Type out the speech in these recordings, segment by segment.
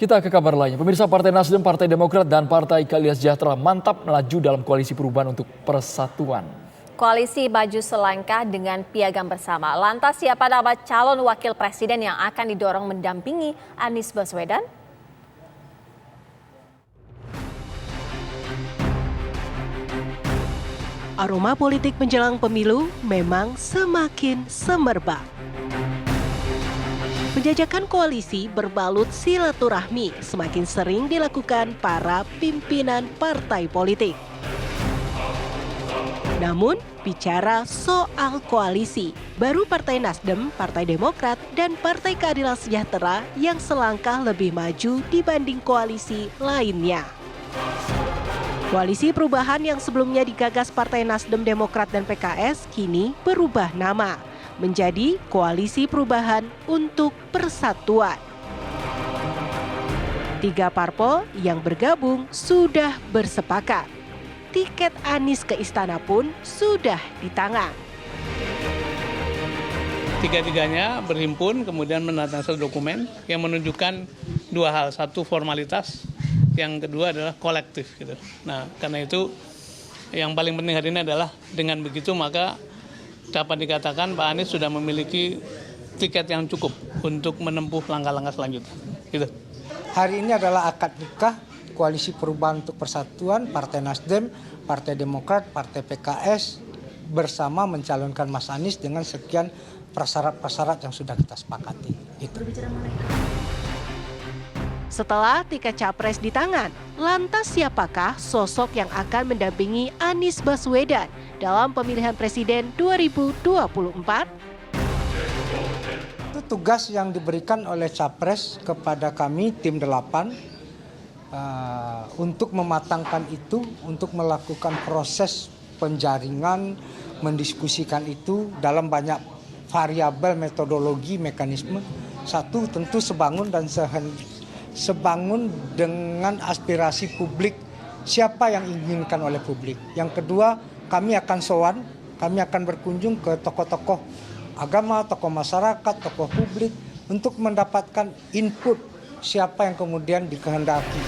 Kita ke kabar lainnya. Pemirsa, Partai Nasdem, Partai Demokrat, dan Partai Keadilan Sejahtera mantap melaju dalam koalisi perubahan untuk persatuan. Koalisi maju selangkah dengan piagam bersama. Lantas siapa nama calon wakil presiden yang akan didorong mendampingi Anies Baswedan? Aroma politik menjelang pemilu memang semakin semerbak. Penjajakan koalisi berbalut silaturahmi semakin sering dilakukan para pimpinan partai politik. Namun, bicara soal koalisi, baru Partai Nasdem, Partai Demokrat, dan Partai Keadilan Sejahtera yang selangkah lebih maju dibanding koalisi lainnya. Koalisi perubahan yang sebelumnya digagas Partai Nasdem, Demokrat, dan PKS kini berubah nama menjadi Koalisi Perubahan untuk Persatuan. 3 parpol yang bergabung sudah bersepakat. Tiket Anies ke istana pun sudah di tangan. Tiga-tiganya berhimpun kemudian menandatangani dokumen yang menunjukkan 2 hal. Satu, formalitas, yang kedua adalah kolektif gitu. Nah, karena itu yang paling penting hari ini adalah dengan begitu maka dapat dikatakan Pak Anies sudah memiliki tiket yang cukup untuk menempuh langkah-langkah selanjutnya. Gitu. Hari ini adalah akad nikah Koalisi Perubahan untuk Persatuan, Partai Nasdem, Partai Demokrat, Partai PKS bersama mencalonkan Mas Anies dengan sekian prasyarat-prasyarat yang sudah kita sepakati. Gitu. Setelah tiket capres di tangan, lantas siapakah sosok yang akan mendampingi Anies Baswedan dalam pemilihan presiden 2024? Itu tugas yang diberikan oleh capres kepada kami tim 8 untuk mematangkan itu, untuk melakukan proses penjaringan, mendiskusikan itu dalam banyak variabel metodologi mekanisme. Satu, tentu sebangun dan sebangun dengan aspirasi publik, siapa yang diinginkan oleh publik. Yang kedua, kami akan sowan, kami akan berkunjung ke tokoh-tokoh agama, tokoh masyarakat, tokoh publik untuk mendapatkan input siapa yang kemudian dikehendaki.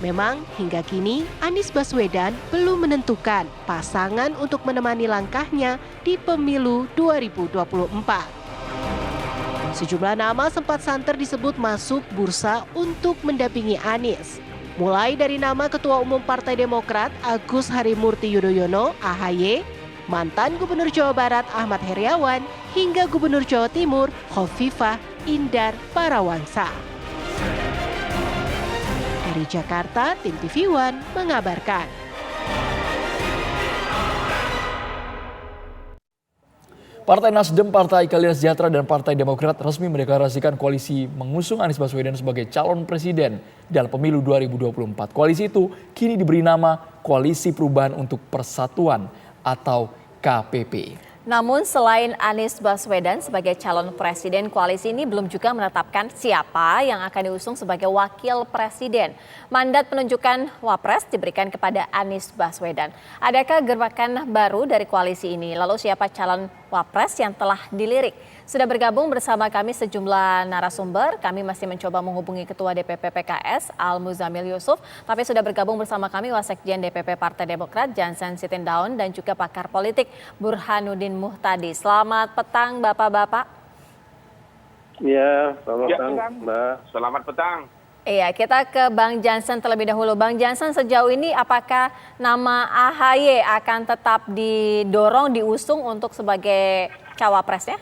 Memang hingga kini Anies Baswedan belum menentukan pasangan untuk menemani langkahnya di pemilu 2024. Sejumlah nama sempat santer disebut masuk bursa untuk mendampingi Anies. Mulai dari nama Ketua Umum Partai Demokrat Agus Harimurti Yudhoyono (AHY), mantan Gubernur Jawa Barat Ahmad Heriawan, hingga Gubernur Jawa Timur Khofifah Indar Parawansa. Dari Jakarta, tim TV One mengabarkan. Partai Nasdem, Partai Keadilan Sejahtera, dan Partai Demokrat resmi mendeklarasikan koalisi mengusung Anies Baswedan sebagai calon presiden dalam pemilu 2024. Koalisi itu kini diberi nama Koalisi Perubahan untuk Persatuan atau KPP. Namun selain Anies Baswedan sebagai calon presiden, koalisi ini belum juga menetapkan siapa yang akan diusung sebagai wakil presiden. Mandat penunjukan wapres diberikan kepada Anies Baswedan. Adakah gerakan baru dari koalisi ini? Lalu siapa calon wapres yang telah dilirik? Sudah bergabung bersama kami sejumlah narasumber. Kami masih mencoba menghubungi Ketua DPP PKS Al Muzamil Yusuf, tapi sudah bergabung bersama kami Wasekjen DPP Partai Demokrat Jansen Sitindaun dan juga pakar politik Burhanuddin Muhtadi. Selamat petang Bapak-bapak. Ya, selamat petang Mbak. Selamat petang. Iya, kita ke Bang Jansen terlebih dahulu. Bang Jansen, sejauh ini apakah nama AHY akan tetap didorong, diusung untuk sebagai cawapresnya?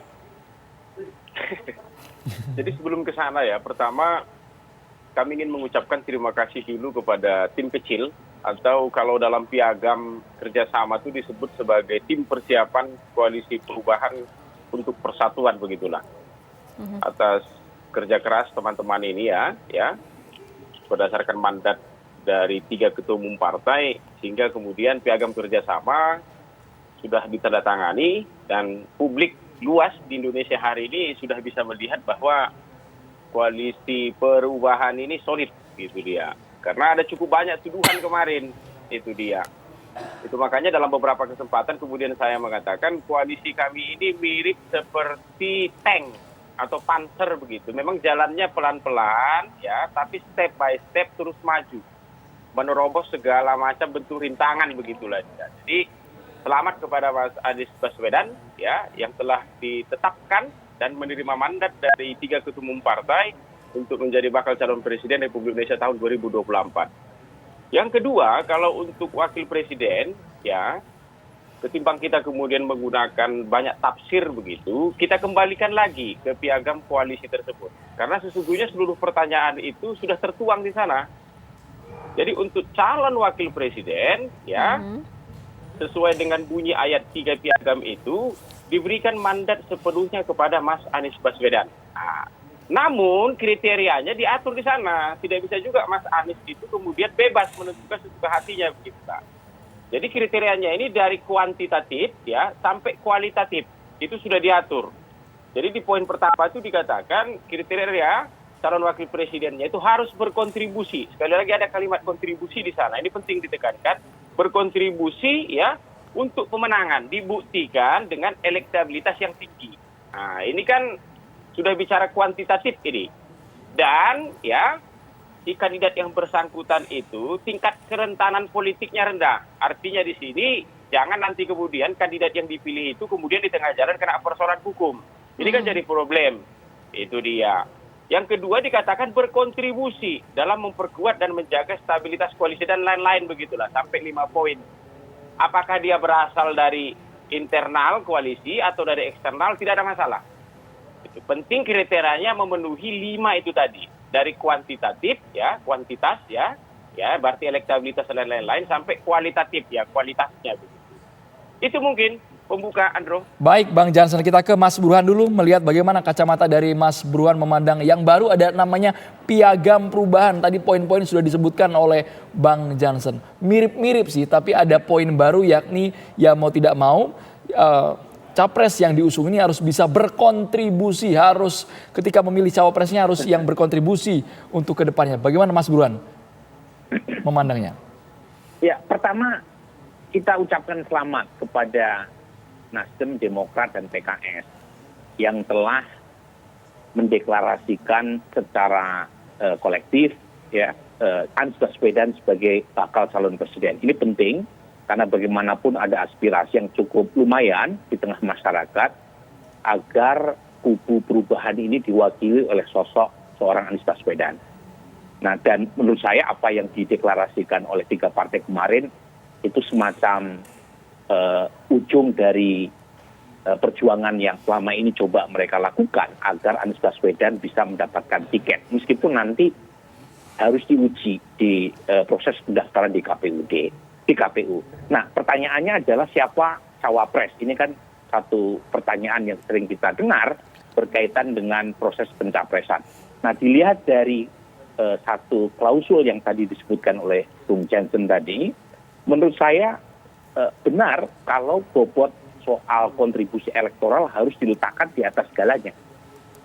Jadi sebelum ke sana ya, pertama kami ingin mengucapkan terima kasih dulu kepada tim kecil, atau kalau dalam piagam kerjasama itu disebut sebagai tim persiapan koalisi perubahan untuk persatuan, begitulah. Atas kerja keras teman-teman ini ya, berdasarkan mandat dari 3 ketua umum partai, sehingga kemudian piagam kerjasama sudah ditandatangani dan publik luas di Indonesia hari ini sudah bisa melihat bahwa koalisi perubahan ini solid, gitu dia. Karena ada cukup banyak tuduhan kemarin, itu dia. Itu makanya dalam beberapa kesempatan kemudian saya mengatakan koalisi kami ini mirip seperti tank atau panser begitu. Memang jalannya pelan-pelan ya, tapi step by step terus maju, menerobos segala macam bentuk rintangan begitulah. Jadi selamat kepada Mas Anies Baswedan ya, yang telah ditetapkan dan menerima mandat dari 3 ketua umum partai untuk menjadi bakal calon presiden Republik Indonesia tahun 2024. Yang kedua, kalau untuk wakil presiden ya, ketimbang kita kemudian menggunakan banyak tafsir begitu, kita kembalikan lagi ke piagam koalisi tersebut. Karena sesungguhnya seluruh pertanyaan itu sudah tertuang di sana. Jadi untuk calon wakil presiden, ya, sesuai dengan bunyi ayat 3 piagam itu, diberikan mandat sepenuhnya kepada Mas Anies Baswedan. Nah, namun kriterianya diatur di sana. Tidak bisa juga Mas Anies itu kemudian bebas menentukan sesuka hatinya begitu, Pak. Jadi kriterianya ini dari kuantitatif ya sampai kualitatif itu sudah diatur. Jadi di poin pertama itu dikatakan kriteria calon wakil presidennya itu harus berkontribusi. Sekali lagi ada kalimat kontribusi di sana. Ini penting ditekankan. Berkontribusi ya untuk pemenangan dibuktikan dengan elektabilitas yang tinggi. Nah, ini kan sudah bicara kuantitatif ini. Dan ya si kandidat yang bersangkutan itu tingkat kerentanan politiknya rendah. Artinya di sini jangan nanti kemudian kandidat yang dipilih itu kemudian di tengah jalan kena persoalan hukum. Ini kan jadi problem. Itu dia. Yang kedua dikatakan berkontribusi dalam memperkuat dan menjaga stabilitas koalisi dan lain-lain begitulah sampai 5 poin. Apakah dia berasal dari internal koalisi atau dari eksternal tidak ada masalah. Itu penting kriterianya memenuhi 5 itu tadi. Dari kuantitatif ya, kuantitas ya, berarti elektabilitas dan lain-lain sampai kualitatif ya, kualitasnya begitu. Itu mungkin pembuka, Andro. Baik, Bang Jansen, kita ke Mas Burhan dulu melihat bagaimana kacamata dari Mas Burhan memandang yang baru ada namanya piagam perubahan. Tadi poin-poin sudah disebutkan oleh Bang Jansen. Mirip-mirip sih, tapi ada poin baru yakni ya mau tidak mau capres yang diusung ini harus bisa berkontribusi, harus ketika memilih cawapresnya harus yang berkontribusi untuk kedepannya. Bagaimana Mas Burhan memandangnya? Ya, pertama kita ucapkan selamat kepada Nasdem, Demokrat, dan PKS yang telah mendeklarasikan secara kolektif ya Anies Baswedan sebagai bakal calon presiden. Ini penting. Karena bagaimanapun ada aspirasi yang cukup lumayan di tengah masyarakat agar kubu perubahan ini diwakili oleh sosok seorang Anies Baswedan. Nah, dan menurut saya apa yang dideklarasikan oleh 3 partai kemarin itu semacam ujung dari perjuangan yang selama ini coba mereka lakukan agar Anies Baswedan bisa mendapatkan tiket. Meskipun nanti harus diuji di proses pendaftaran di KPU. Nah, pertanyaannya adalah siapa cawapres? Ini kan satu pertanyaan yang sering kita dengar berkaitan dengan proses pencapresan. Nah, dilihat dari satu klausul yang tadi disebutkan oleh Bung Jansen tadi, menurut saya benar kalau bobot soal kontribusi elektoral harus diletakkan di atas segalanya.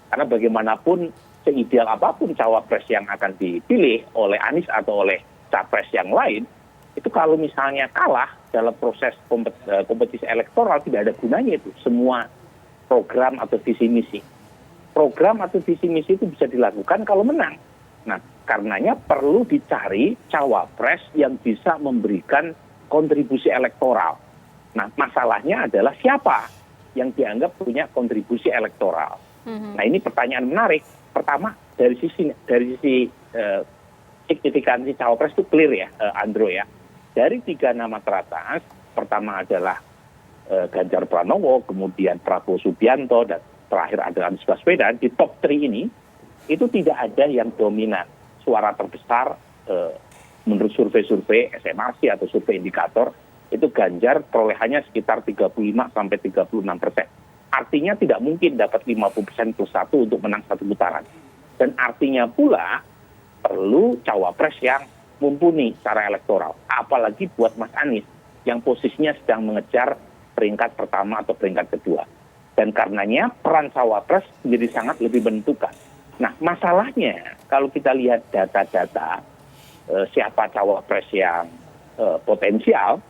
Karena bagaimanapun seideal apapun cawapres yang akan dipilih oleh Anies atau oleh capres yang lain, itu kalau misalnya kalah dalam proses kompetisi elektoral tidak ada gunanya itu semua program atau visi misi. Program atau visi misi itu bisa dilakukan kalau menang. Nah, karenanya perlu dicari cawapres yang bisa memberikan kontribusi elektoral. Nah, masalahnya adalah siapa yang dianggap punya kontribusi elektoral. Nah, ini pertanyaan menarik. Pertama dari sisi signifikansi cawapres itu clear ya, Andro ya. Dari 3 nama teratas, pertama adalah Ganjar Pranowo, kemudian Prabowo Subianto, dan terakhir adalah Anies Baswedan. Di top 3 ini, itu tidak ada yang dominan. Suara terbesar menurut survei-survei SMRC atau survei indikator, itu Ganjar perolehannya sekitar 35-36%. Artinya tidak mungkin dapat 50% plus 1 untuk menang 1 putaran. Dan artinya pula perlu cawapres yang mumpuni secara elektoral, apalagi buat Mas Anies yang posisinya sedang mengejar peringkat pertama atau peringkat kedua. Dan karenanya peran cawapres menjadi sangat lebih menentukan. Nah, masalahnya kalau kita lihat data-data siapa cawapres yang potensial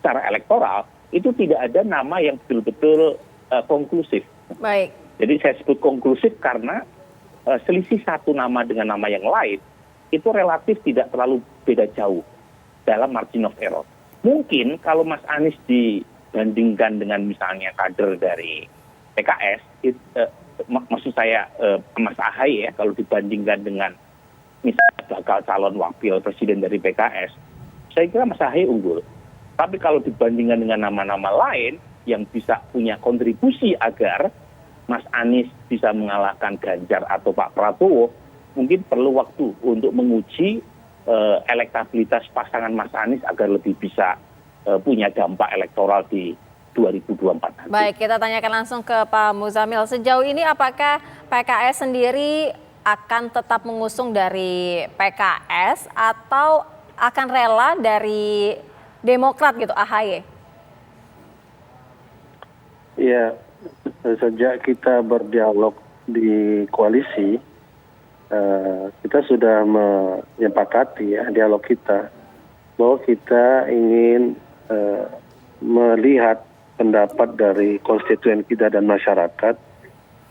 secara elektoral, itu tidak ada nama yang betul-betul konklusif. Baik. Jadi saya sebut konklusif karena selisih satu nama dengan nama yang lain itu relatif tidak terlalu beda jauh dalam margin of error. Mungkin kalau Mas Anies dibandingkan dengan misalnya kader dari PKS, maksud saya Mas Ahaye ya, kalau dibandingkan dengan misalnya bakal calon wakil presiden dari PKS, saya kira Mas Ahaye unggul. Tapi kalau dibandingkan dengan nama-nama lain yang bisa punya kontribusi agar Mas Anies bisa mengalahkan Ganjar atau Pak Prabowo, mungkin perlu waktu untuk menguji elektabilitas pasangan Mas Anies agar lebih bisa punya dampak elektoral di 2024 nanti. Baik, kita tanyakan langsung ke Pak Muzamil. Sejauh ini apakah PKS sendiri akan tetap mengusung dari PKS atau akan rela dari Demokrat gitu, AHY? Ya, sejak kita berdialog di koalisi, kita sudah menyepakati ya dialog kita bahwa kita ingin melihat pendapat dari konstituen kita dan masyarakat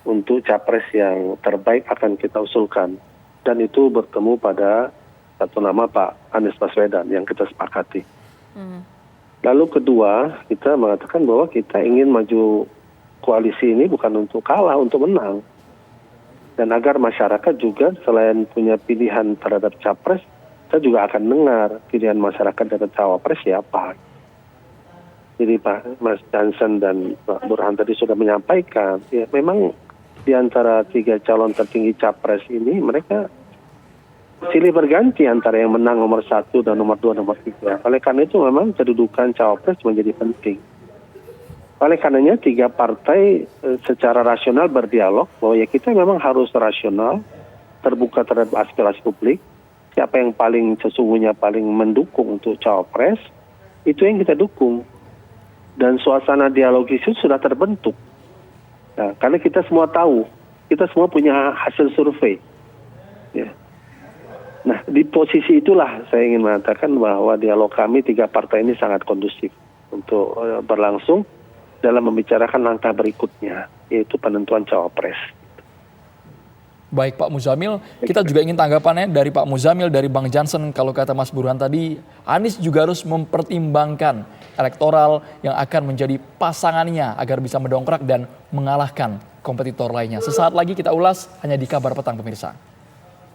untuk capres yang terbaik akan kita usulkan. Dan itu bertemu pada satu nama Pak Anies Baswedan yang kita sepakati. Lalu kedua, kita mengatakan bahwa kita ingin maju koalisi ini bukan untuk kalah, untuk menang. Dan agar masyarakat juga selain punya pilihan terhadap capres, kita juga akan dengar pilihan masyarakat terhadap cawapres siapa. Jadi Pak Mas Jansen dan Pak Burhan tadi sudah menyampaikan, ya memang di antara 3 calon tertinggi capres ini mereka silih berganti antara yang menang nomor 1 dan nomor 2, nomor 3. Oleh karena itu memang kedudukan cawapres menjadi penting. Oleh karenanya 3 partai secara rasional berdialog bahwa ya kita memang harus rasional, terbuka terhadap aspirasi publik. Siapa yang paling sesungguhnya paling mendukung untuk cawapres, itu yang kita dukung. Dan suasana dialogis itu sudah terbentuk. Nah, karena kita semua tahu, kita semua punya hasil survei. Ya. Nah, di posisi itulah saya ingin mengatakan bahwa dialog kami 3 partai ini sangat kondusif untuk berlangsung dalam membicarakan langkah berikutnya, yaitu penentuan cawapres. Baik Pak Muzamil, kita juga ingin tanggapannya dari Pak Muzamil, dari Bang Jansen. Kalau kata Mas Burhan tadi, Anies juga harus mempertimbangkan elektoral yang akan menjadi pasangannya agar bisa mendongkrak dan mengalahkan kompetitor lainnya. Sesaat lagi kita ulas hanya di Kabar Petang pemirsa.